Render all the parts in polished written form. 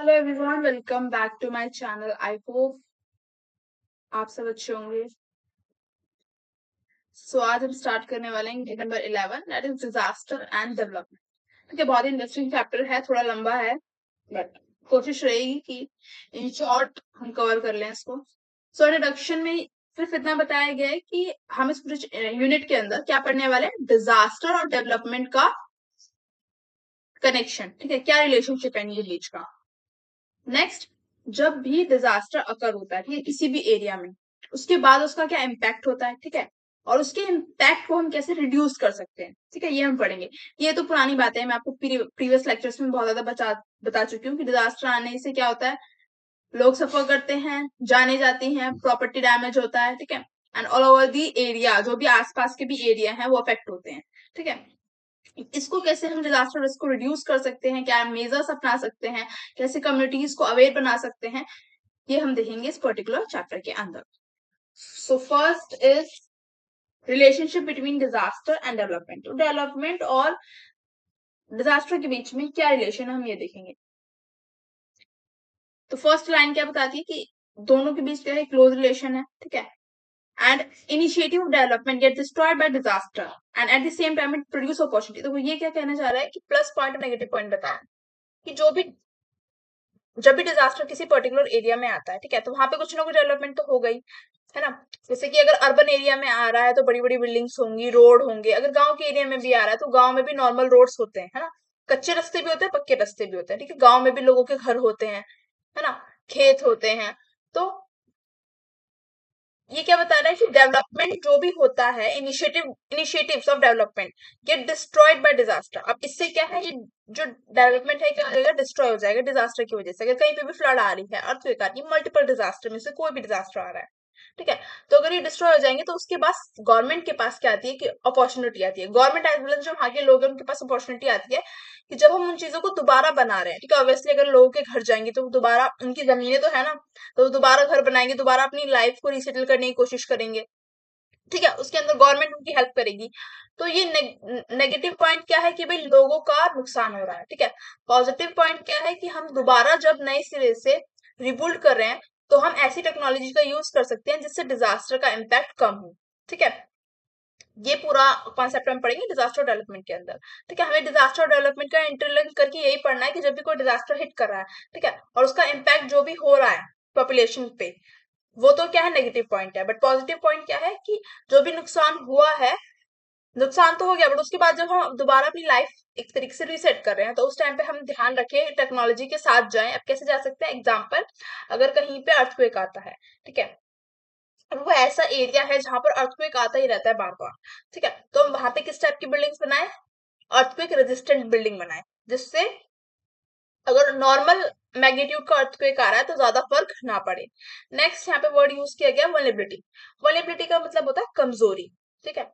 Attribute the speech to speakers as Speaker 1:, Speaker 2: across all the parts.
Speaker 1: Hello everyone, welcome back to my channel. I hope आप सब अच्छे होंगे। आज हम स्टार्ट करने वाले हैं number 11, that is disaster and development. ठीक है, बहुत इंटरेस्टिंग चैप्टर है, थोड़ा लंबा है बट कोशिश रहेगी कि इन शॉर्ट हम कवर कर लें इसको। इंट्रोडक्शन में सिर्फ इतना बताया गया है कि हम इस पूरे यूनिट के अंदर क्या पढ़ने वाले हैं, डिजास्टर और डेवलपमेंट का कनेक्शन। ठीक है, क्या रिलेशनशिप है इनके बीच का। नेक्स्ट, जब भी डिजास्टर अकर होता है, ठीक है, किसी भी एरिया में, उसके बाद उसका क्या इम्पैक्ट होता है, ठीक है, और उसके इम्पैक्ट को हम कैसे रिड्यूस कर सकते हैं, ठीक है, ये हम पढ़ेंगे। ये तो पुरानी बात है, मैं आपको प्रीवियस लेक्चर्स में बहुत ज्यादा बता चुकी हूँ कि डिजास्टर आने से क्या होता है, लोग सफर करते हैं, जाने जाती हैं, प्रॉपर्टी डैमेज होता है, ठीक है, and all over the area, जो भी आसपास के भी एरिया है वो अफेक्ट होते हैं। ठीक है, इसको कैसे हम डिजास्टर रिस्क को रिड्यूस कर सकते हैं, क्या मेजर्स अपना सकते हैं, कैसे कम्युनिटीज को अवेयर बना सकते हैं, ये हम देखेंगे इस पर्टिकुलर चैप्टर के अंदर। So first is relationship between disaster and development. तो डेवलपमेंट और डिजास्टर के बीच में क्या रिलेशन है, हम ये देखेंगे। तो फर्स्ट लाइन क्या बताती है कि दोनों के बीच क्या है, क्लोज रिलेशन है। ठीक है, and initiative of development get destroyed by disaster and at the same time it produce opportunity। तो ये क्या कहना चाह रहा है कि प्लस पॉइंट और नेगेटिव पॉइंट बताया कि जब भी डिजास्टर किसी पर्टिकुलर एरिया में आता है, ठीक है, तो वहां पे कुछ ना कुछ डेवलपमेंट तो हो गई है ना। जैसे कि अगर अर्बन एरिया में आ रहा है तो बड़ी बड़ी बिल्डिंग्स होंगी, रोड होंगे। अगर गांव के एरिया में भी आ रहा है तो गांव में भी नॉर्मल रोड्स होते हैं, है ना, कच्चे रास्ते भी होते हैं, पक्के रास्ते भी होते हैं। ठीक है, गांव में भी लोगों के घर होते हैं, है ना, खेत होते हैं। तो ये क्या बता रहा है कि डेवलपमेंट जो भी होता है, initiatives of development get destroyed by disaster. अब इससे क्या है, ये जो डेवलपमेंट है क्या हो जाएगा, डिस्ट्रॉय हो जाएगा डिजास्टर की वजह से। अगर कहीं पे भी फ्लड आ रही है, अर्थक्वेक आ रही है, मल्टीपल डिजास्टर में से कोई भी डिजास्टर आ रहा है, ठीक है, तो अगर ये डिस्ट्रॉय हो जाएंगे तो उसके बाद गवर्नमेंट के पास क्या आती है कि अपॉर्चुनिटी आती है। गवर्नमेंट एज वेल जो वहां के लोग हैं उनके पास अपॉर्चुनिटी आती है कि जब हम उन चीजों को दोबारा बना रहे हैं, ठीक है, ऑब्वियसली अगर लोगों के घर जाएंगे तो दोबारा उनकी जमीनें तो है ना, तो दोबारा घर बनाएंगे, दोबारा अपनी लाइफ को रिसेटल करने की कोशिश करेंगे। ठीक है, उसके अंदर गवर्नमेंट उनकी हेल्प करेगी। तो ये नेगेटिव पॉइंट क्या है कि भाई लोगों का नुकसान हो रहा है। ठीक है, पॉजिटिव पॉइंट क्या है कि हम दोबारा जब नए सिरे से रिबिल्ड कर रहे हैं तो हम ऐसी टेक्नोलॉजी का यूज कर सकते हैं जिससे डिजास्टर का इम्पैक्ट कम हो। ठीक है, ये पूरा कॉन्सेप्ट हम पढ़ेंगे डिजास्टर डेवलपमेंट के अंदर। ठीक है, हमें डिजास्टर डेवलपमेंट का इंटरलिंक करके यही पढ़ना है कि जब भी कोई डिजास्टर हिट कर रहा है, ठीक है, और उसका इम्पैक्ट जो भी हो रहा है पॉपुलेशन पे, वो तो क्या है, नेगेटिव पॉइंट है। बट पॉजिटिव पॉइंट क्या है कि जो भी नुकसान हुआ है, नुकसान तो हो गया, बट उसके बाद जब हम दोबारा अपनी लाइफ एक तरीके से रीसेट कर रहे हैं तो उस टाइम पे हम ध्यान रखें, टेक्नोलॉजी के साथ जाएं। अब कैसे जा सकते हैं, एग्जाम्पल, अगर कहीं पे अर्थक्वेक आता है, ठीक है, और वो ऐसा एरिया है जहां पर अर्थक्वेक आता ही रहता है बार बार, ठीक है, तो हम वहां पे किस टाइप की बिल्डिंग्स बनाए, अर्थक्वेक रेजिस्टेंट बिल्डिंग बनाए, जिससे अगर नॉर्मल मैग्नीट्यूड का अर्थक्वेक आ रहा है तो ज्यादा फर्क ना पड़े। नेक्स्ट यहाँ पे वर्ड यूज किया गया वल्नरेबिलिटी। वल्नरेबिलिटी का मतलब होता है कमजोरी। ठीक है,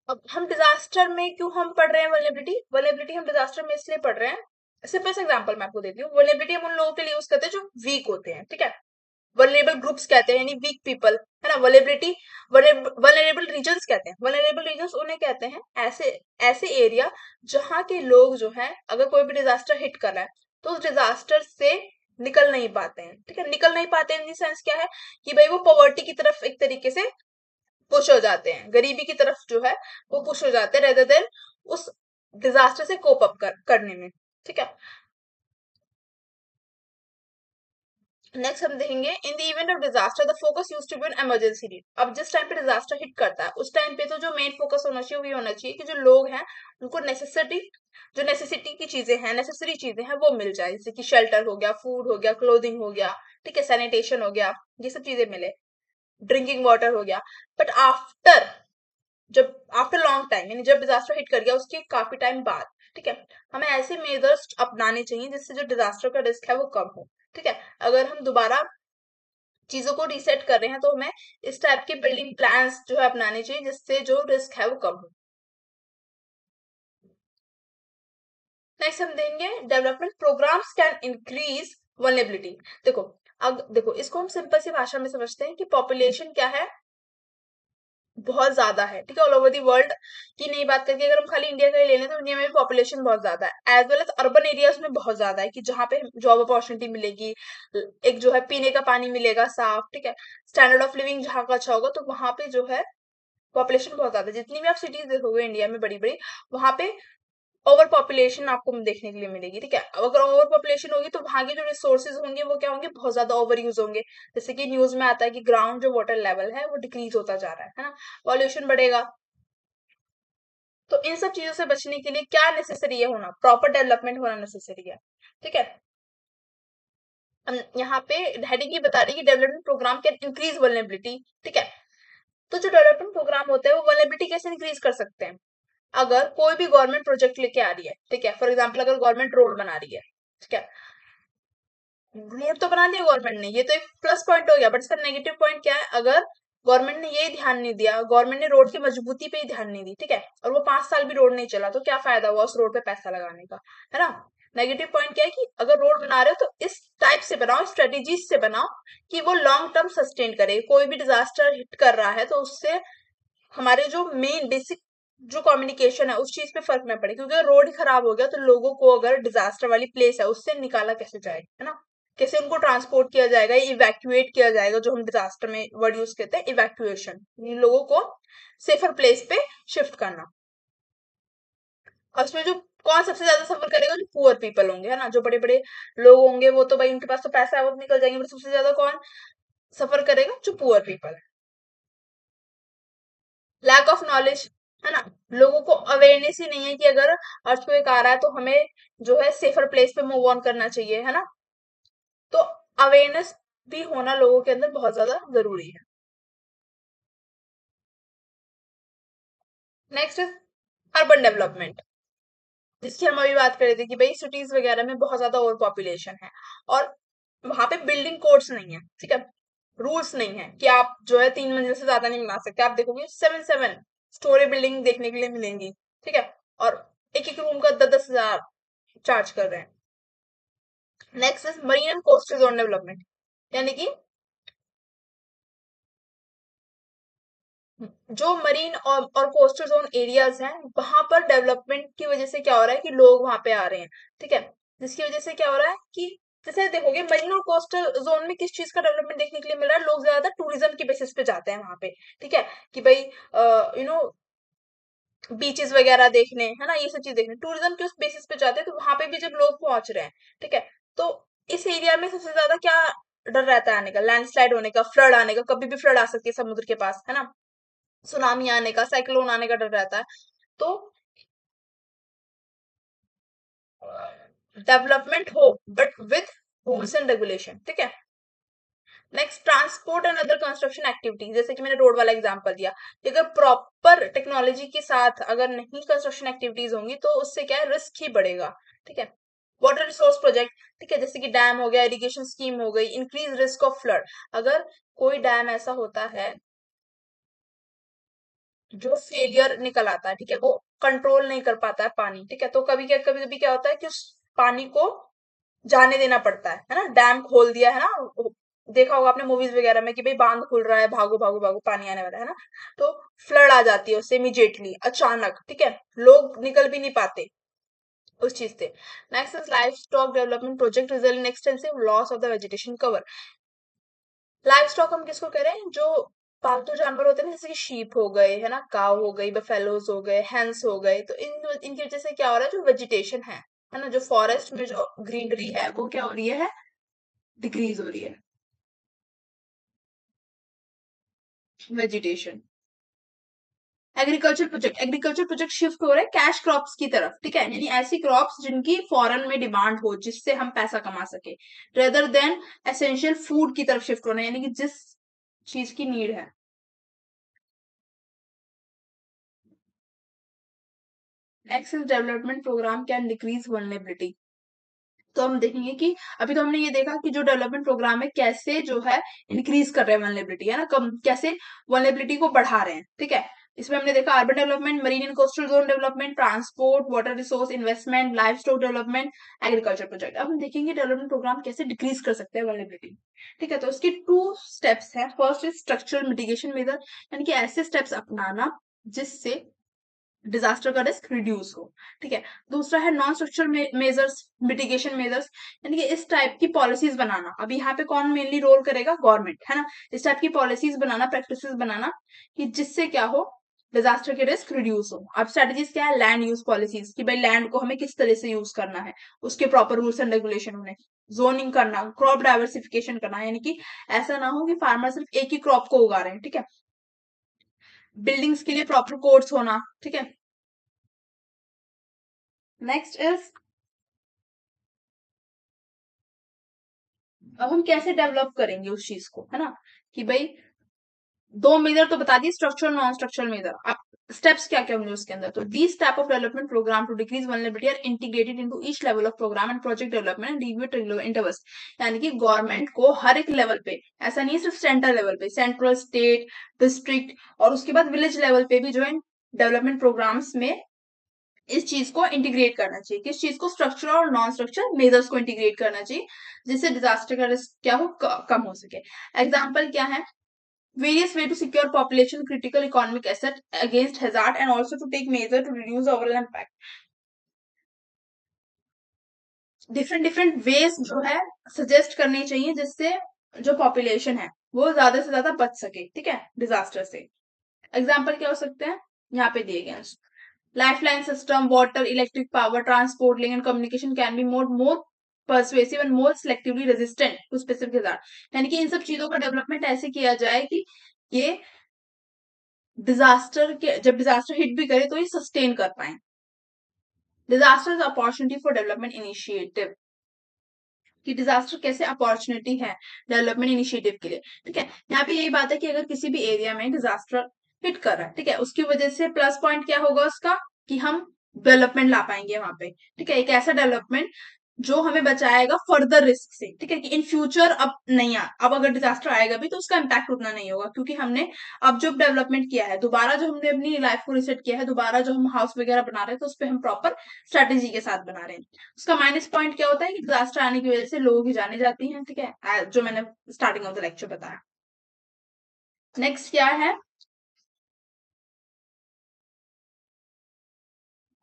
Speaker 1: अब हम डिजास्टर में क्यों हम पढ़ रहे हैं वल्नरेबिलिटी, वल्नरेबिलिटी हम डिजास्टर में इसलिए पढ़ रहे हैं। सिंपल सा एग्जांपल मैं आपको देती हूँ। वल्नरेबिलिटी हम उन लोगों के लिए यूज करते हैं जो वीक होते हैं। ठीक है, वल्नरेबल ग्रुप्स कहते हैं, यानी वीक पीपल, है ना। वल्नरेबिलिटी, वल्नरेबल रीजन्स कहते हैं। वल्नरेबल रीजन्स उन्हें कहते हैं ऐसे ऐसे एरिया जहाँ के लोग जो है, अगर कोई भी डिजास्टर हिट कर रहा है तो उस डिजास्टर से निकल नहीं पाते हैं। ठीक है, निकल नहीं पाते इन दी सेंस क्या है कि भाई वो पॉवर्टी की तरफ एक तरीके से पुश हो जाते हैं, गरीबी की तरफ जो है वो पुश हो जाते हैं, रेदर देन उस डिजास्टर से कोप अप करने में। ठीक है, नेक्स्ट हम देखेंगे in the event of disaster the focus used to be on emergency need. अब जिस टाइम पे डिजास्टर हिट करता है उस टाइम पे तो जो मेन फोकस होना चाहिए वो ये होना चाहिए कि जो लोग हैं उनको नेसेसिटी की चीजें हैं, नेसेसरी चीजें हैं वो मिल जाए, जैसे कि शेल्टर हो गया, फूड हो गया, क्लोथिंग हो गया, ठीक है, सैनिटेशन हो गया, ये सब चीजें मिले, ड्रिंकिंग वाटर हो गया। बट जब आफ्टर लॉन्ग टाइम, यानी जब डिजास्टर हिट कर गया उसके काफी टाइम बाद, ठीक है, हमें ऐसे मेजर्स अपनाने चाहिए जिससे जो डिजास्टर का रिस्क है वो कम हो। ठीक है, अगर हम दोबारा चीजों को रीसेट कर रहे हैं तो हमें इस टाइप के बिल्डिंग प्लान्स जो है अपनाने चाहिए जिससे जो रिस्क है वो कम हो। नेक्स्ट हम देंगे development programs can increase vulnerability. देखो, अब देखो इसको हम सिंपल सी भाषा में समझते हैं कि पॉपुलेशन क्या है, बहुत ज्यादा है, ठीक है, ऑल ओवर दी वर्ल्ड की नहीं बात करके अगर हम खाली इंडिया का ही ले लें तो इंडिया में पॉपुलेशन बहुत ज्यादा है, as well as urban areas में बहुत ज्यादा है कि जहाँ पे जॉब अपॉर्चुनिटी मिलेगी, एक जो है पीने का पानी मिलेगा साफ, ठीक है, स्टैंडर्ड ऑफ लिविंग जहाँ का अच्छा होगा, तो वहां पे जो है पॉपुलेशन बहुत ज्यादा है। जितनी भी आप सिटीज देखोगे इंडिया में बड़ी बड़ी, वहां पे ओवर पॉपुलेशन आपको देखने के लिए मिलेगी, ठीक है। अब अगर ओवर पॉपुलेशन होगी तो वहां के जो रिसोर्सेज होंगे वो क्या होंगे, बहुत ज्यादा ओवर यूज होंगे। जैसे कि न्यूज में आता है कि ग्राउंड जो वाटर लेवल है वो डिक्रीज होता जा रहा है ना, पॉल्यूशन बढ़ेगा। तो इन सब चीजों से बचने के लिए क्या नेसेसरी है होना, प्रॉपर डेवलपमेंट होना नेसेसरी है, ठीक है। हम यहाँ पे हेडिंग ही बता रही है कि development program can increase vulnerability, ठीक है। तो जो डेवलपमेंट प्रोग्राम होता है वो वल्नरेबिलिटी कैसे इंक्रीज कर सकते हैं, अगर कोई भी गवर्नमेंट प्रोजेक्ट लेके आ रही है, ठीक है, फॉर एग्जाम्पल अगर गवर्नमेंट रोड बना रही है, ठीक है, रोड तो बना दिया गवर्नमेंट ने, ये तो एक प्लस पॉइंट हो गया, बट इसका नेगेटिव पॉइंट क्या है, अगर गवर्नमेंट ने ये ध्यान नहीं दिया, गवर्नमेंट ने रोड की मजबूती पे ही ध्यान नहीं दी, ठीक है, और वो 5 साल भी रोड नहीं चला, तो क्या फायदा हुआ उस रोड पे पैसा लगाने का, है ना। नेगेटिव पॉइंट क्या है कि अगर रोड बना रहे हो तो इस टाइप से बनाओ, स्ट्रेटेजीज से बनाओ कि वो लॉन्ग टर्म सस्टेन करे, कोई भी डिजास्टर हिट कर रहा है तो उससे हमारे जो मेन बेसिक जो कम्युनिकेशन है उस चीज पे फर्क ना पड़े, क्योंकि अगर रोड ही खराब हो गया तो लोगों को अगर डिजास्टर वाली प्लेस है उससे निकाला कैसे जाएगा, है ना, कैसे उनको ट्रांसपोर्ट किया जाएगा, इवैक्यूएट किया जाएगा, जो हम डिजास्टर में वर्ड यूज करते हैं इवैक्यूएशन, लोगों को सेफर प्लेस पे शिफ्ट करना। और उसमें जो कौन सबसे ज्यादा सफर करेगा, जो पुअर पीपल होंगे, है ना, जो बड़े बड़े लोग होंगे वो तो भाई उनके पास तो पैसा है वो तो निकल जाएंगे, बट सबसे ज्यादा कौन सफर करेगा, जो पुअर पीपल है। लैक ऑफ नॉलेज, है ना, लोगों को अवेयरनेस ही नहीं है कि अगर अर्थक्वेक आ रहा है तो हमें जो है सेफर प्लेस पे मूव ऑन करना चाहिए, है ना। तो अवेयरनेस भी होना लोगों के अंदर बहुत ज्यादा जरूरी है। नेक्स्ट इज अर्बन डेवलपमेंट, जिसकी हम अभी बात कर रहे थे कि भाई सिटीज वगैरह में बहुत ज्यादा ओवर पॉपुलेशन है और वहां पे बिल्डिंग कोड्स नहीं है, ठीक है, रूल्स नहीं है कि आप जो है 3 मंजिल से ज्यादा नहीं बना सकते, आप देखोगे 7 7 स्टोरी बिल्डिंग देखने के लिए मिलेंगी, ठीक है, और एक एक रूम का 10 10 हजार चार्ज कर रहे हैं। Next is marine and coastal zone development, यानी कि जो मरीन और कोस्टल जोन एरियाज हैं वहां पर डेवलपमेंट की वजह से क्या हो रहा है कि लोग वहां पे आ रहे हैं, ठीक है, जिसकी वजह से क्या हो रहा है कि जैसे देखोगे मरीन और कोस्टल जोन में किस चीज का डेवलपमेंट देखने के लिए मिल रहा है, लोग ज्यादा टूरिज्म के बेसिस पे जाते हैं वहां पे, ठीक है, कि भाई यू नो बीचेस वगैरह देखने, है ना, ये सब चीज देखने टूरिज्म के उस बेसिस पे जाते हैं, तो वहां पे भी जब लोग पहुंच रहे हैं, ठीक है, तो इस एरिया में सबसे ज्यादा क्या डर रहता है आने का, लैंडस्लाइड होने का, फ्लड आने का, कभी भी फ्लड आ सकती है समुद्र के पास, है ना, सुनामी आने का, साइक्लोन आने का डर रहता है। तो डेवलपमेंट हो but with rules and regulation, ठीक है। Next transport and other construction activity, जैसे कि मैंने रोड वाला एग्जांपल दिया कि अगर प्रॉपर टेक्नोलॉजी के साथ अगर नहीं कंस्ट्रक्शन एक्टिविटीज होंगी तो उससे क्या है, रिस्क ही बढ़ेगा, ठीक है। वाटर रिसोर्स प्रोजेक्ट, ठीक है, जैसे कि डैम हो गया, इरिगेशन स्कीम हो गई, इंक्रीज रिस्क ऑफ फ्लड, अगर कोई डैम ऐसा होता है जो फेलियर निकल आता है, ठीक है, वो कंट्रोल नहीं कर पाता है पानी, ठीक है, तो कभी कभी क्या होता है कि उस पानी को जाने देना पड़ता है ना, डैम खोल दिया है ना, देखा होगा आपने मूवीज वगैरह में कि भाई बांध खुल रहा है, भागो भागो भागो पानी आने वाला है ना, तो फ्लड आ जाती है उससे इमीडिएटली अचानक, ठीक है, लोग निकल भी नहीं पाते उस चीज से। Next is life stock development project result in extensive loss of the vegetation cover. Life stock हम किसको कह रहे हैं, जो पालतू जानवर होते हैं ना, जैसे कि शीप हो गए, है ना, काव हो गई, बफेलोज हो गए, हैंस हो गए, तो इनकी वजह से क्या हो रहा है, जो वेजिटेशन है ना, जो फॉरेस्ट में जो ग्रीनरी है वो क्या हो रही है, डिक्रीज हो रही है, वेजिटेशन। एग्रीकल्चर प्रोजेक्ट शिफ्ट हो रहे हैं कैश क्रॉप्स की तरफ, ठीक है, यानी ऐसी क्रॉप्स जिनकी फॉरेन में डिमांड हो, जिससे हम पैसा कमा सके, रेदर देन एसेंशियल फूड की तरफ शिफ्ट होना, यानी कि जिस चीज की नीड है। Access development program can decrease vulnerability, तो हम देखेंगे कि अभी तो हमने ये देखा कि जो डेवलपमेंट प्रोग्राम है कैसे जो है इंक्रीज कर रहे हैं वल्नरेबिलिटी, है ना, कम कैसे वल्नरेबिलिटी को बढ़ा रहे हैं, ठीक है। इसमें हमने देखा urban development, marine and coastal zone development, transport, water resource investment, life stock development, agriculture project. अब हम देखेंगे डेवलपमेंट प्रोग्राम कैसे डिक्रीज कर सकते हैं वल्नरेबिलिटी। ठीक है, तो उसकी 2 स्टेप्स हैं। First is structural mitigation method, यानी कि ऐसे स्टेप्स अपनाना जिससे डिजास्टर का रिस्क रिड्यूस हो। ठीक है, दूसरा है non structural measures, mitigation measures, यानी कि इस टाइप की पॉलिसीज बनाना। अब यहाँ पे कौन मेनली रोल करेगा? गवर्नमेंट, है ना। इस टाइप की पॉलिसीज बनाना, प्रैक्टिसेस बनाना कि जिससे क्या हो, डिजास्टर के रिस्क रिड्यूस हो। अब स्ट्रेटेजीज क्या है? लैंड यूज पॉलिसीज, कि भाई लैंड को हमें किस तरह से यूज करना है, उसके प्रॉपर रूल्स एंड रेगुलेशन होने, जोनिंग करना, क्रॉप डाइवर्सिफिकेशन करना, यानी कि ऐसा ना हो कि फार्मर सिर्फ एक ही क्रॉप को उगा रहे हैं। ठीक है, बिल्डिंग्स के लिए प्रॉपर कोड्स होना। ठीक है, नेक्स्ट इज, अब हम कैसे डेवलप करेंगे उस चीज को, है ना, कि भाई 2 मेजर तो बता दिए, स्ट्रक्चरल नॉन स्ट्रक्चरल मेजर। अब स्टेप्स क्या क्या होंगे उसके अंदर? तो these type of development program to decrease vulnerability are integrated into each level of program and project development and review intervals. यानी कि गवर्नमेंट को हर एक लेवल पे, ऐसा नहीं है सिर्फ सेंट्रल लेवल पे, सेंट्रल, स्टेट, डिस्ट्रिक्ट और उसके बाद विलेज लेवल पे भी जो है डेवलपमेंट प्रोग्राम्स में इस चीज को इंटीग्रेट करना चाहिए। किस चीज को? स्ट्रक्चरल और नॉन स्ट्रक्चरल मेजर्स को इंटीग्रेट करना चाहिए, जिससे डिजास्टर का रिस्क क्या हो, कम हो सके। एग्जाम्पल क्या है? Various way to secure population critical economic asset against hazard and also to take measure to reduce overall impact. Different different ways जो है सजेस्ट करनी चाहिए, जिससे जो पॉपुलेशन है वो ज्यादा से ज्यादा बच सके। ठीक है, डिजास्टर से। एग्जाम्पल क्या हो सकते हैं? यहाँ पे दिए गए हैं। Lifeline system, water, electric power, transport link and communication can be more persuasive and more selectively resistant to specific hazard. यानी कि इन सब चीजों का डेवलपमेंट ऐसे किया जाए कि ये डिजास्टर के, जब डिजास्टर हिट भी करे तो ये सस्टेन कर पाए। Disaster is opportunity for development initiative, कि डिजास्टर कैसे अपॉर्चुनिटी है डेवलपमेंट इनिशिएटिव के लिए। ठीक है, यहाँ पे यही बात है कि अगर किसी भी एरिया में डिजास्टर हिट कर रहा है, ठीक है, उसकी वजह से प्लस पॉइंट क्या होगा उसका, कि हम डेवलपमेंट ला पाएंगे वहां पे। ठीक है, एक ऐसा डेवलपमेंट जो हमें बचाएगा फर्दर रिस्क से। ठीक है, कि इन फ्यूचर अब नहीं अब अगर डिजास्टर आएगा भी तो उसका इम्पैक्ट उतना नहीं होगा, क्योंकि हमने अब जो डेवलपमेंट किया है, दोबारा जो हमने अपनी लाइफ को रिसेट किया है, दोबारा जो हम हाउस वगैरह बना रहे हैं, तो उस पर हम प्रॉपर स्ट्रेटेजी के साथ बना रहे हैं। उसका माइनस पॉइंट क्या होता है कि डिजास्टर आने की वजह से लोगों की जाने जाती हैं। ठीक है, जो मैंने स्टार्टिंग ऑफ द लेक्चर बताया। नेक्स्ट क्या है?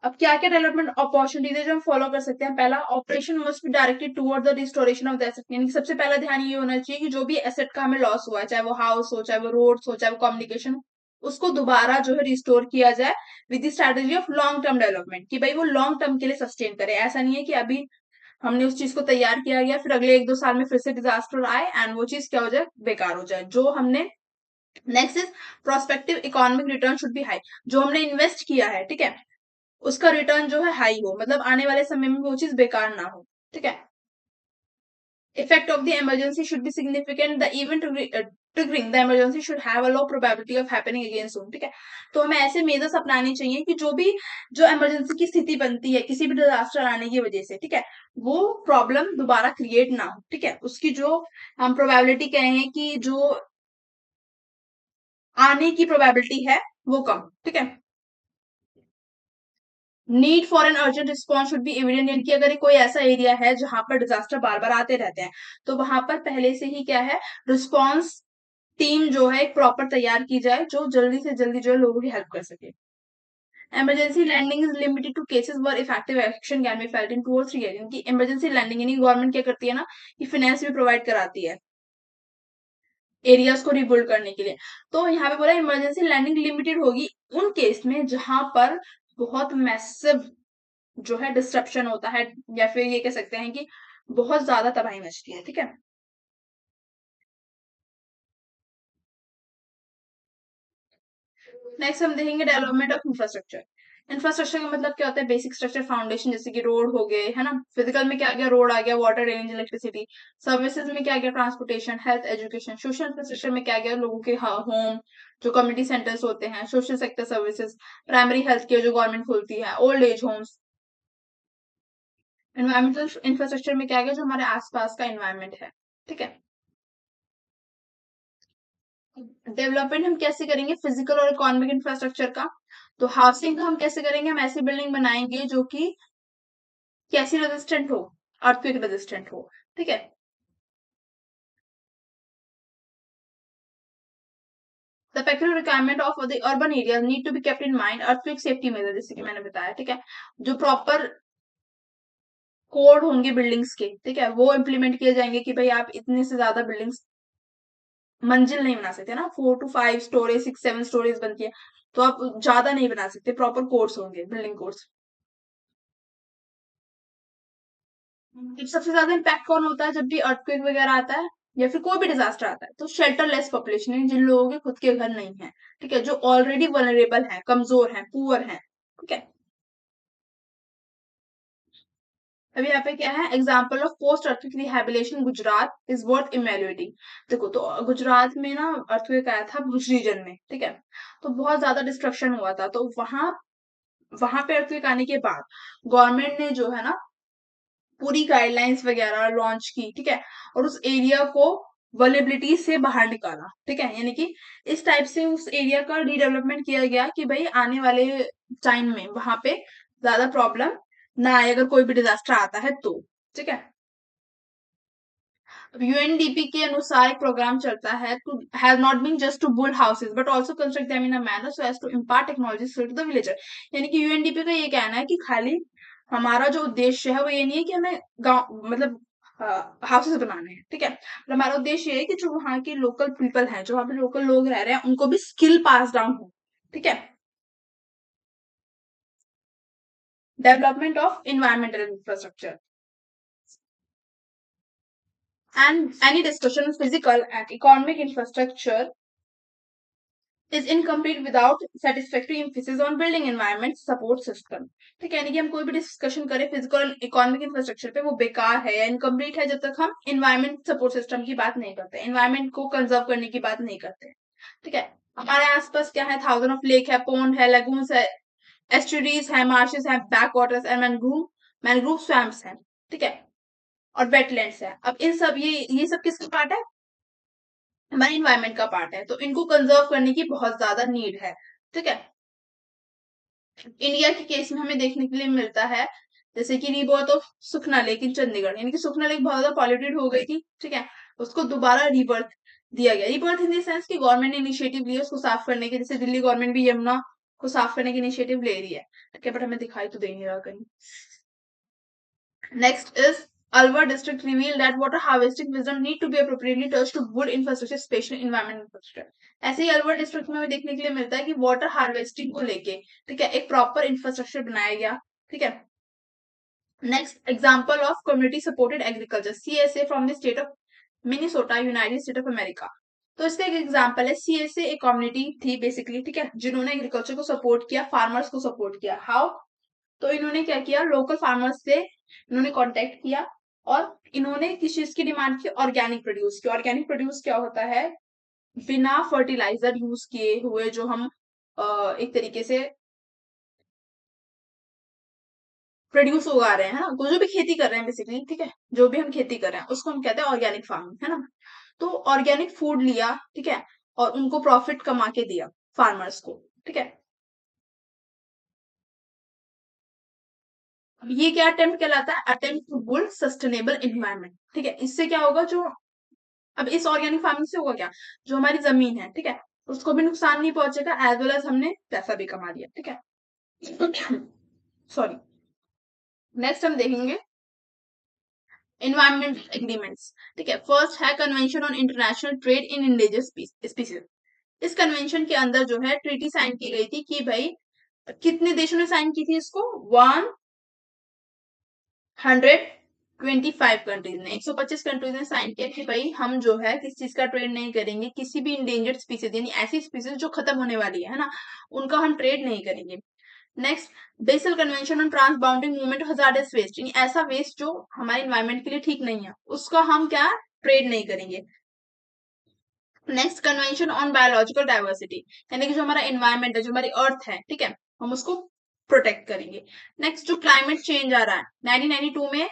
Speaker 1: अब क्या क्या डेवलपमेंट अपॉर्चुनिटीज है जो हम फॉलो कर सकते हैं? पहला, operation must be directed toward the restoration of the asset, यानी कि सबसे पहला ध्यान ये होना चाहिए कि जो भी एसेट का हमें लॉस हुआ है, चाहे वो हाउस हो, चाहे वो रोड्स हो, चाहे वो कम्युनिकेशन, उसको दोबारा जो है रिस्टोर किया जाए with the strategy of long term development, कि भाई वो लॉन्ग टर्म के लिए सस्टेन करे। ऐसा नहीं है कि अभी हमने उस चीज को तैयार किया गया, फिर अगले 1-2 साल में फिर से डिजास्टर आए एंड वो चीज क्या हो जाए, बेकार हो जाए जो हमने। Next is prospective economic return should be high, जो हमने इन्वेस्ट किया है, ठीक है, उसका रिटर्न जो है हाई हो, मतलब आने वाले समय में वो चीज बेकार ना हो। ठीक है, effect of the emergency should be significant, the event triggering the emergency should have a low probability of happening again सून। ठीक है, तो हमें ऐसे मेजर्स अपनाने चाहिए कि जो इमरजेंसी की स्थिति बनती है किसी भी डिजास्टर आने की वजह से, ठीक है, वो प्रॉब्लम दोबारा क्रिएट ना हो। ठीक है, उसकी जो हम प्रोबेबिलिटी कहें कि जो आने की प्रोबेबिलिटी है वो कम। ठीक है, need for an urgent response should be evident, यानी कि अगर कोई ऐसा एरिया है जहां पर डिजास्टर बार बार आते रहते हैं, तो वहां पर पहले से ही क्या है, रिस्पॉन्स टीम जो है एक प्रॉपर तैयार की जाए जो जल्दी से जल्दी जो है लोगों की हेल्प कर सके। Emergency landing is limited to cases where effective action can be felt in 2 or 3 area, कि इमरजेंसी लैंडिंग यानी गवर्नमेंट क्या करती है ना, कि फाइनेंस भी प्रोवाइड कराती है एरियाज को रिबिल्ड करने के लिए। तो यहाँ पे बोला इमरजेंसी लैंडिंग लिमिटेड होगी उन केस में जहां पर बहुत मैसिव जो है डिस्ट्रप्शन होता है, या फिर ये कह सकते हैं कि बहुत ज्यादा तबाही मचती है। ठीक है, नेक्स्ट हम देखेंगे डेवलपमेंट ऑफ इंफ्रास्ट्रक्चर। इंफ्रास्ट्रक्चर का मतलब क्या होता है? बेसिक स्ट्रक्चर फाउंडेशन, जैसे कि रोड हो गए, है ना, फिजिकल में क्या आ गया, रोड आ गया, वाटर, ड्रेनेज, इलेक्ट्रिसिटी। सर्विसेज में क्या आ गया, transportation, health, education. Social infrastructure में क्या आ गया, लोगों के होम, जो कम्युनिटी सेंटर्स होते हैं, social sector services, primary health care जो गवर्नमेंट खोलती है, old age homes. Environmental infrastructure में क्या आ गया, जो हमारे आसपास का एनवायरमेंट है। ठीक है, डेवलपमेंट हम कैसे करेंगे फिजिकल और इकोनॉमिक इंफ्रास्ट्रक्चर का? तो हाउसिंग का हम कैसे करेंगे? हम ऐसी बिल्डिंग बनाएंगे जो कि कैसी रेजिस्टेंट हो, अर्थक्वेक रेजिस्टेंट हो, ठीक है। The peculiar requirement of the urban area need to be kept in mind earthquake safety measure, जैसे कि मैंने बताया, ठीक है। जो प्रॉपर कोड होंगे बिल्डिंग्स के, ठीक है, वो इम्प्लीमेंट किए जाएंगे कि भाई आप इतने से ज्यादा बिल्डिंग्स मंजिल नहीं बना सकते ना, 4 to 5 स्टोरेज 6 7 स्टोरेज बनती है, तो आप ज्यादा नहीं बना सकते, प्रॉपर कोर्स होंगे, बिल्डिंग कोर्स। सबसे ज्यादा इम्पैक्ट कौन होता है जब भी अर्थक्वेक वगैरह आता है या फिर कोई भी डिजास्टर आता है? तो शेल्टरलेस पॉपुलेशन है, जिन लोगों के खुद के घर नहीं है, ठीक है, जो ऑलरेडी वनरेबल है, कमजोर है, पुअर है, ठीक है। अभी यहाँ पे क्या है, example of post earthquake rehabilitation Gujarat is worth evaluating. देखो, तो गुजरात में ना अर्थक्वेक आया था भुज रीजन में, ठीक है, तो बहुत ज्यादा डिस्ट्रक्शन हुआ था, तो वहां वहां पे अर्थक्वेक आने के बाद गवर्नमेंट ने जो है ना पूरी गाइडलाइंस वगैरह लॉन्च की, ठीक है, और उस एरिया को वलेबिलिटी से बाहर निकाला, ठीक है, यानी कि इस टाइप से उस एरिया का रीडेवलपमेंट किया गया कि भाई आने वाले टाइम में वहां पे ज्यादा प्रॉब्लम ना आए अगर कोई भी डिजास्टर आता है तो, ठीक है। यूएनडीपी के अनुसार एक प्रोग्राम चलता है to has not been just to build houses but also construct them in a manner so as to impart technology to the villager. यानी कि यूएनडीपी का ये कहना है कि खाली हमारा जो उद्देश्य है वो ये नहीं है कि हमें गांव मतलब हाउसेस बनाने हैं, ठीक है, पर हमारा उद्देश्य ये है कि जो वहाँ के लोकल पीपल हैं, जो वहाँ पे लोकल लोग रह रहे हैं, उनको भी स्किल पास डाउन हो, ठीक है। Development of environmental infrastructure and any discussion on physical and economic infrastructure is incomplete without satisfactory emphasis on building environment support system। ठीक है, यानी कि हम कोई भी डिस्कशन करें फिजिकल और इकोनॉमिक इंफ्रास्ट्रक्चर पे, वो बेकार है या इनकम्प्लीट है जब तक हम इन्वायरमेंट सपोर्ट सिस्टम की बात नहीं करते, इन्वायरमेंट को कंजर्व करने की बात नहीं करते, ठीक है। हमारे आसपास क्या है, थाउजेंड ऑफ लेक है, पोन्ड है, लगून्स है, एस्टुरीज है, मार्शेस है, बैक वाटर्स है, मैनग्रूव स्वैम्प्स है, ठीक है, और वेटलैंड्स है। अब इन सब ये सब किसका पार्ट है? हमारे इन्वायरमेंट का पार्ट है, तो इनको कंजर्व करने की बहुत ज्यादा नीड है, ठीक है। इंडिया के केस में हमें देखने के लिए मिलता है जैसे कि rebirth of Sukhna lake in Chandigarh, यानी कि सुखना लेक बहुत ज्यादा पॉल्यूटेड हो गई थी, ठीक है, उसको दोबारा रीबर्थ दिया गया। रीबर्थ इन द सेंस कि गवर्नमेंट ने इनिशिएटिव लिया उसको साफ करने के, जैसे दिल्ली गवर्नमेंट भी यमुना को साफ करने की इनिशिएटिव ले रही है, ठीक है, बट हमें दिखाई तो दे नहीं रहा कहीं। Next is Alwar district revealed that water harvesting wisdom need to be appropriately touched to good infrastructure, especially environment infrastructure। ऐसे ही अलवर डिस्ट्रिक्ट में हमें देखने के लिए मिलता है कि वाटर हार्वेस्टिंग को लेके, ठीक है, एक प्रॉपर इंफ्रास्ट्रक्चर बनाया गया, ठीक है। Next example of community supported agriculture, CSA from the state of Minnesota, United state of America. तो इसका एक एग्जांपल है, सीएसए एक कम्युनिटी थी बेसिकली, ठीक है, जिन्होंने एग्रीकल्चर को सपोर्ट किया, फार्मर्स को सपोर्ट किया। हाउ? तो इन्होंने क्या किया, लोकल फार्मर्स से इन्होंने कांटेक्ट किया और इन्होंने किस चीज की डिमांड की, ऑर्गेनिक प्रोड्यूस की। ऑर्गेनिक प्रोड्यूस क्या होता है? बिना फर्टिलाइजर यूज किए हुए जो हम एक तरीके से प्रोड्यूस उगा रहे हैं, है ना, तो जो भी खेती कर रहे हैं बेसिकली, ठीक है, जो भी हम खेती कर रहे हैं उसको हम कहते हैं ऑर्गेनिक फार्मिंग, है ना। तो ऑर्गेनिक फूड लिया, ठीक है, और उनको प्रॉफिट कमा के दिया फार्मर्स को, ठीक है। अब ये क्या अटेम्प्ट कहलाता है? Attempt to build sustainable environment, ठीक है। इससे क्या होगा, जो अब इस ऑर्गेनिक फार्मिंग से होगा क्या, जो हमारी जमीन है, ठीक है, उसको भी नुकसान नहीं पहुंचेगा, एज वेल एज हमने पैसा भी कमा लिया, ठीक है। सॉरी। नेक्स्ट हम देखेंगे इन्वायरमेंट एग्रीमेंट्स, ठीक है। फर्स्ट है convention on international trade in endangered species. इस कन्वेंशन के अंदर जो है ट्रीटी साइन की गई थी कि भाई कितने देशों ने साइन की थी इसको? 125 कंट्रीज ने, 125 कंट्रीज ने साइन किया कि भाई हम जो है किस चीज का ट्रेड नहीं करेंगे, किसी भी इंडेंजर्ड स्पीसीज यानी ऐसी स्पीसीज जो खत्म होने वाली है ना, उनका हम ट्रेड नहीं करेंगे। Next, Basel convention on transbounding movement hazardous waste, यानी ऐसा वेस्ट जो हमारे एनवायरमेंट के लिए ठीक नहीं है, उसका हम क्या ट्रेड नहीं करेंगे। Next, convention on biological diversity, यानी कि जो हमारा एनवायरमेंट है, जो हमारी अर्थ है, ठीक है, हम उसको प्रोटेक्ट करेंगे। नेक्स्ट, जो क्लाइमेट चेंज आ रहा है, 1992 में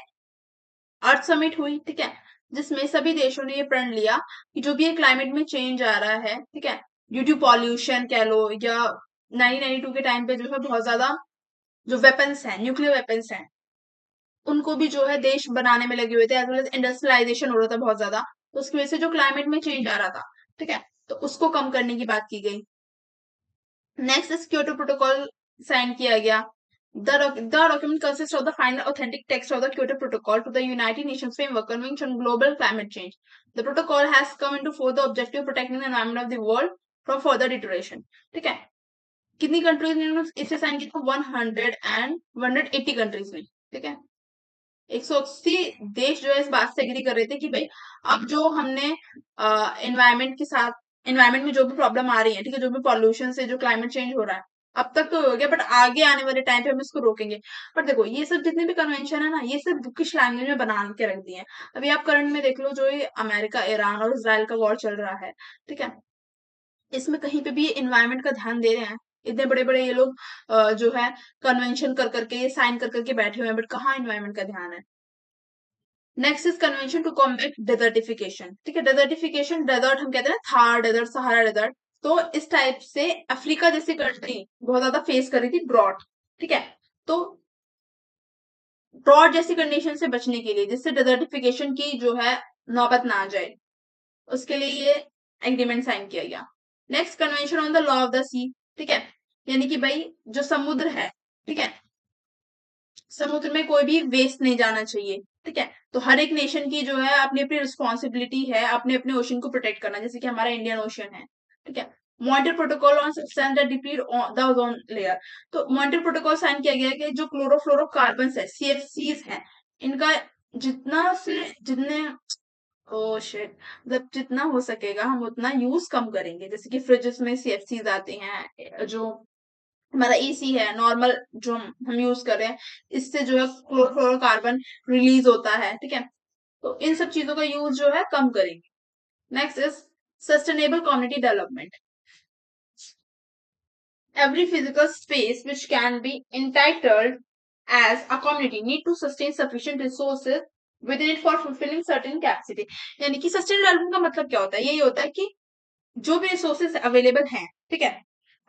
Speaker 1: अर्थ समिट हुई, ठीक है, जिसमें सभी देशों ने ये प्रण लिया कि जो भी ये क्लाइमेट में चेंज आ रहा है, ठीक है, ड्यू टू पॉल्यूशन कह लो, या 1992 के टाइम पे जो है बहुत ज्यादा जो वेपन्स हैं, न्यूक्लियर वेपन्स हैं, उनको भी जो है देश बनाने में लगे हुए थे, एज वेल एज इंडस्ट्रियलाइजेशन हो रहा था बहुत ज्यादा, तो उसकी वजह से जो क्लाइमेट में चेंज आ रहा था, ठीक है, तो उसको कम करने की बात की गई। Next is Kyoto protocol sign किया गया। The document consists of the final authentic text of the Kyoto Protocol to the United Nations Framework Convention on Global Climate Change. The protocol has come into force the objective of protecting the environment of the world from further deterioration. ठीक है, कितनी countries ने इसे sign किया था? 180 countries ने, ठीक है, 180 देश जो है इस बात से एग्री कर रहे थे कि भाई अब जो हमने एनवायरमेंट के साथ, एनवायरमेंट में जो भी प्रॉब्लम आ रही है, ठीक है, जो भी पॉल्यूशन से जो क्लाइमेट चेंज हो रहा है, अब तक तो हो गया, बट आगे आने वाले टाइम पे हम इसको रोकेंगे। पर देखो ये सब जितने भी कन्वेंशन है ना, ये सब बुकिश लैंग्वेज में बना के रख दिए हैं। अभी आप करंट में देख लो, जो ये अमेरिका, ईरान और इसराइल का वॉर चल रहा है, ठीक है, इसमें कहीं पे भी ये इन्वायरमेंट का ध्यान दे रहे हैं? इतने बड़े बड़े ये लोग जो है कन्वेंशन कर करके, साइन कर करके बैठे हुए हैं, बट कहाँ इन्वायरमेंट का ध्यान है? Next is convention to combat desertification, ठीक है, डेजर्टिफिकेशन, डेजर्ट हम कहते हैं ना, थार डेजर्ट, सहारा डेजर्ट, तो इस टाइप से अफ्रीका जैसी कंट्री बहुत ज्यादा फेस कर रही थी ड्रॉट, ठीक है, तो ड्रॉट जैसी कंडीशन से बचने के लिए, जिससे डेजर्टिफिकेशन की जो है नौबत ना आ जाए, उसके लिए ये एग्रीमेंट साइन किया गया। Next, convention on the law of the sea, ठीक है, यानी कि भाई जो समुद्र है, ठीक है, समुद्र में कोई भी वेस्ट नहीं जाना चाहिए, ठीक है, तो हर एक नेशन की जो है अपनी अपनी रिस्पॉन्सिबिलिटी है अपने अपने ओशन को प्रोटेक्ट करना, जैसे कि हमारा इंडियन ओशन है, ठीक है। Montreal protocol on substance that deplete the ozone layer, तो मॉन्ट्रियल प्रोटोकॉल साइन किया गया है कि जो क्लोरोफ्लोरोकार्बन है, सीएफसीज हैं, इनका जितना से जितने ओ शिट, मतलब जितना हो सकेगा हम उतना यूज कम करेंगे। जैसे कि फ्रिजेस में सीएफसीज आते हैं, जो हमारा एसी है नॉर्मल जो हम यूज कर रहे हैं, इससे जो है क्लोरोफ्लोरोकार्बन रिलीज होता है, ठीक है, तो इन सब चीजों का यूज जो है कम करेंगे। Next is sustainable community development. Every physical space which can be entitled as a community need to sustain sufficient resources within it for fulfilling certain capacity। यानी कि सस्टेनेबल डेवलपमेंट का मतलब क्या होता है? यही होता है कि जो भी रिसोर्सेस अवेलेबल हैं, ठीक है,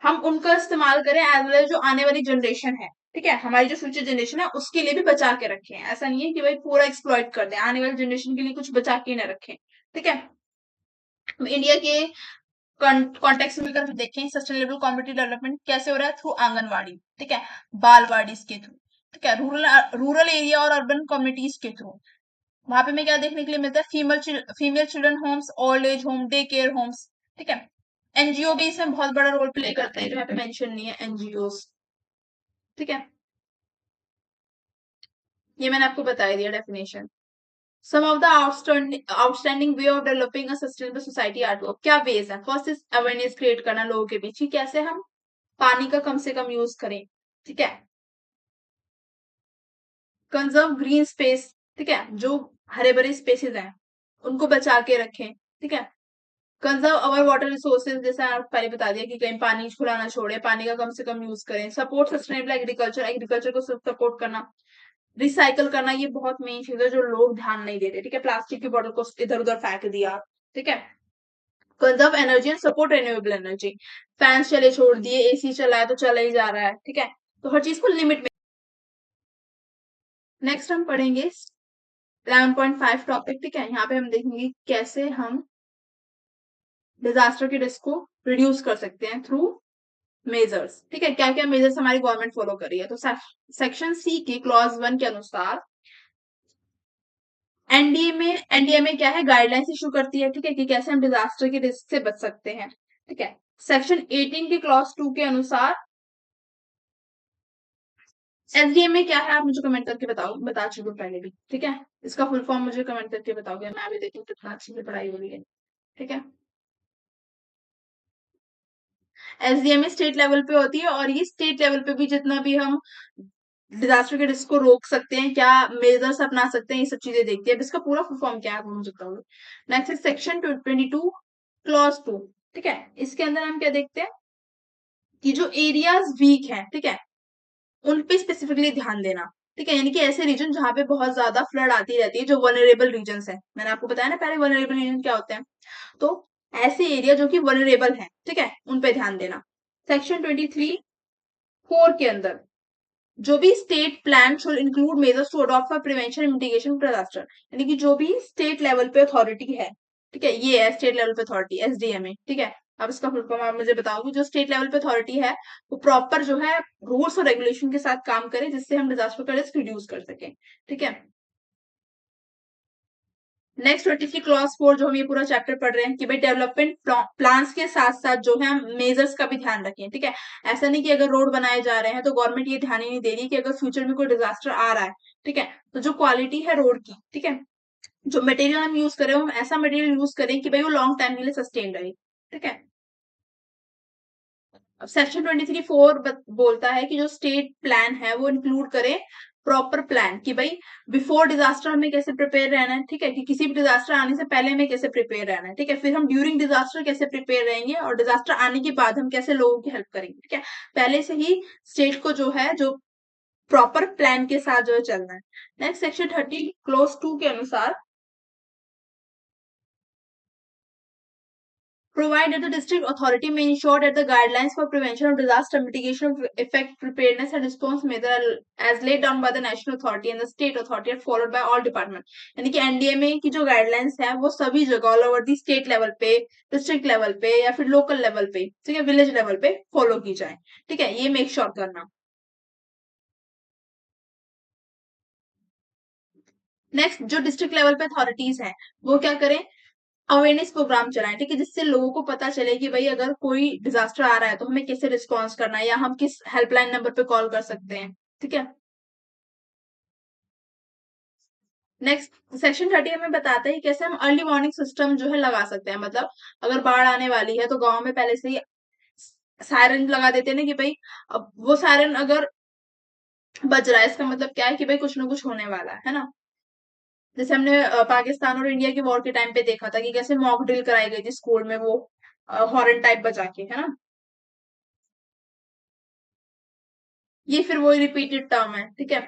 Speaker 1: हम उनका इस्तेमाल करें, एज वेल जो आने वाली जनरेशन है, ठीक है, हमारी जो फ्यूचर जनरेशन है उसके लिए भी बचा के रखें। ऐसा नहीं है कि भाई पूरा एक्सप्लॉइट कर दें, आने वाली जनरेशन के लिए कुछ बचा के ना रखें, ठीक है। इंडिया के कॉन्टेक्स्ट में अगर देखें, सस्टेनेबल कम्युनिटी डेवलपमेंट कैसे हो रहा है? थ्रू आंगनवाड़ी, ठीक है, बालवाड़ी के थ्रू, ठीक है, रूरल एरिया और अर्बन कम्युनिटीज के थ्रू। वहां पे हमें क्या देखने के लिए मिलता है? Female children homes, old age home, day care homes, ठीक है। एनजीओ भी इसमें बहुत बड़ा रोल प्ले करते हैं, जो यहाँ पे मेंशन नहीं है, एनजीओ, ठीक है, ये मैंने आपको बता दिया definition. Some of the outstanding way of developing a sustainable society are two, क्या वेज है? फर्स्ट इज अवेयरनेस क्रिएट करना लोगों के बीच कि कैसे हम पानी का कम से कम यूज करें, ठीक है। कंजर्व ग्रीन स्पेस, ठीक है, जो हरे भरे स्पेसेस हैं उनको बचा के रखें, ठीक है। कंजर्व अवर वाटर रिसोर्सेज, जैसे आप पहले बता दिया कि कहीं पानी खुला ना छोड़े, पानी का कम से कम यूज करें। सपोर्ट सस्टेनेबल एग्रीकल्चर, एग्रीकल्चर को सपोर्ट करना। रिसाइकल करना, ये बहुत मेन चीज है जो लोग ध्यान नहीं देते, ठीक है, प्लास्टिक की बोतल को इधर उधर फेंक दिया, ठीक है। Conserve energy and support renewable energy, fans चले छोड़ दिए, एसी चला है तो चला ही जा रहा है, ठीक है, तो हर चीज को लिमिट में। नेक्स्ट हम पढ़ेंगे 11.5 टॉपिक, ठीक है, यहाँ पे हम देखेंगे कैसे हम डिजास्टर के रिस्क को रिड्यूस कर सकते हैं थ्रू मेजर्स, ठीक है, क्या क्या मेजर्स हमारी गवर्नमेंट फॉलो कर रही है। तो सेक्शन सी के क्लॉज 1 के अनुसार एनडीए में क्या है? गाइडलाइंस इशू करती है, ठीक है, कि कैसे हम डिजास्टर के रिस्क से बच सकते हैं, ठीक है। सेक्शन 18 के क्लॉज 2 के अनुसार एसडीएम में क्या है? आप मुझे कमेंट करके बताओ, बता चुके हो पहले भी, ठीक है, इसका फुल फॉर्म मुझे कमेंट करके बताओगे, मैं भी देखूँ कितना अच्छी से पढ़ाई हो रही है, ठीक है। एसडीएम स्टेट लेवल पे होती है, और ये स्टेट लेवल पे भी जितना भी हम डिजास्टर के रिस्क को रोक सकते हैं, क्या मेजर्स अपना सकते हैं, ये सब चीजें देखती है। अब इसका पूरा फुल फॉर्म क्या है वो मुझे बताओगे। नेक्स्ट सेक्शन 22 क्लॉज 2, ठीक है, इसके अंदर हम क्या देखते हैं कि जो एरियाज वीक हैं, ठीक है, उन पे स्पेसिफिकली ध्यान देना, ठीक है, यानी कि ऐसे रीजन जहाँ पे बहुत ज्यादा फ्लड आती रहती है, जो वनरेबल रीजन है। मैंने आपको बताया ना पहले वनरेबल रीजन क्या होते हैं। तो ऐसे एरिया जो कि वनरेबल है, ठीक है, उन पे ध्यान देना। सेक्शन 23(4) के अंदर जो भी state plan should include measures to adopt for prevention and mitigation disaster, यानी कि जो भी स्टेट लेवल पे अथॉरिटी है, ठीक है, ये है स्टेट लेवल पे अथॉरिटी, एसडीएमए, ठीक है। अब इसका फुल फॉर्म आप मुझे बताओगे। जो स्टेट लेवल पे अथॉरिटी है वो प्रॉपर जो है रूल्स और रेगुलेशन के साथ काम करे, जिससे हम डिजास्टर का रिस्क रिड्यूस कर सकें, ठीक है। नेक्स्ट 23 क्लॉज 4, जो हम ये पूरा चैप्टर पढ़ रहे हैं कि भाई डेवलपमेंट प्लान्स के साथ साथ जो है हम मेजर्स का भी ध्यान रखें, ठीक है। ऐसा नहीं कि अगर रोड बनाए जा रहे हैं तो गवर्नमेंट ये ध्यान ही नहीं दे रही कि अगर फ्यूचर में कोई डिजास्टर आ रहा है, ठीक है, तो जो क्वालिटी है रोड की, ठीक है, जो मटेरियल हम यूज करें हम ऐसा मटेरियल यूज करें कि भाई वो लॉन्ग टाइम के लिए सस्टेन रहे, ठीक है। अब सेक्शन 23(4) बोलता है कि जो स्टेट प्लान है वो इंक्लूड करे प्रॉपर प्लान कि भाई बिफोर डिजास्टर हमें कैसे प्रिपेयर रहना है, ठीक है, कि किसी भी डिजास्टर आने से पहले हमें कैसे प्रिपेयर रहना है, ठीक है, फिर हम ड्यूरिंग डिजास्टर कैसे प्रिपेयर रहेंगे और डिजास्टर आने के बाद हम कैसे लोगों की हेल्प करेंगे, ठीक है। पहले से ही स्टेट को जो है जो प्रॉपर प्लान के साथ जो है चलना है। नेक्स्ट सेक्शन 30(2) के अनुसार provide that the district authority may ensure that the guidelines for prevention of disaster mitigation of effect preparedness and response measure as laid down by the national authority and the state authority are followed by all department, यानी कि NDMA की जो guidelines है वो सभी जगह all over the state level पे, district level पे या फिर लोकल लेवल पे, ठीक है, विलेज लेवल पे फॉलो की जाए, ठीक है, ये मेक श्योर करना। नेक्स्ट जो डिस्ट्रिक्ट लेवल पे अथॉरिटीज हैं वो क्या करें, अवेयरनेस प्रोग्राम चलाएं, ठीक है, जिससे लोगों को पता चले कि भाई अगर कोई डिजास्टर आ रहा है तो हमें कैसे रिस्पॉन्स करना है या हम किस हेल्पलाइन नंबर पे कॉल कर सकते हैं, ठीक है। नेक्स्ट सेक्शन 30 हमें बताता है कि कैसे हम अर्ली वार्निंग सिस्टम जो है लगा सकते हैं। मतलब अगर बाढ़ आने वाली है तो गांव में पहले से ही सायरन लगा देते हैं ना कि भाई अब वो सायरन अगर बज रहा है इसका मतलब क्या है कि भाई कुछ ना कुछ होने वाला है ना। जैसे हमने पाकिस्तान और इंडिया के वॉर के टाइम पे देखा था कि कैसे मॉक ड्रिल कराई गई थी स्कूल में, वो हॉर्न टाइप बजा के, है ना। ये फिर वही रिपीटेड टर्म है, ठीक है।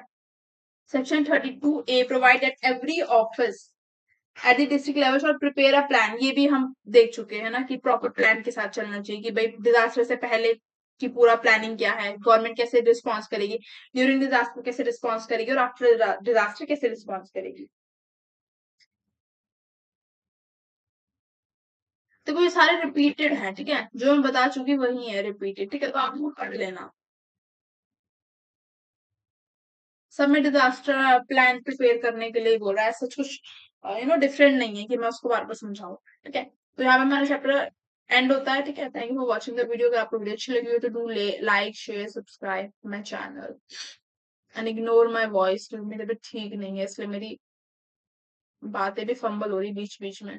Speaker 1: Section 32(a) provide that every office at the district level should prepare a plan. ये भी हम देख चुके हैं ना कि प्रॉपर प्लान के साथ चलना चाहिए कि भाई डिजास्टर से पहले की पूरा प्लानिंग क्या है, गवर्नमेंट कैसे रिस्पॉन्स करेगी, ड्यूरिंग डिजास्टर कैसे रिस्पॉन्स करेगी और आफ्टर डिजास्टर कैसे रिस्पॉन्स करेगी। तो वो ये सारे रिपीटेड हैं, ठीक है, जो मैं बता चुकी वही है रिपीटेड, ठीक है, तो आप वो पढ़ लेना। सब में डिजास्टर प्लान प्रिपेयर करने के लिए बोल रहा है, ऐसा कुछ डिफरेंट नहीं है कि मैं उसको बार बार समझाऊं, ठीक है। तो यहाँ पे हमारा चैप्टर एंड होता है, ठीक है। Thank you for watching the video. अगर आपको वीडियो अच्छी लगी हो तो do like share subscribe my channel and ignore my voice, क्योंकि मेरी तबीयत ठीक नहीं है इसलिए मेरी बातें भी फंबल हो रही बीच बीच में।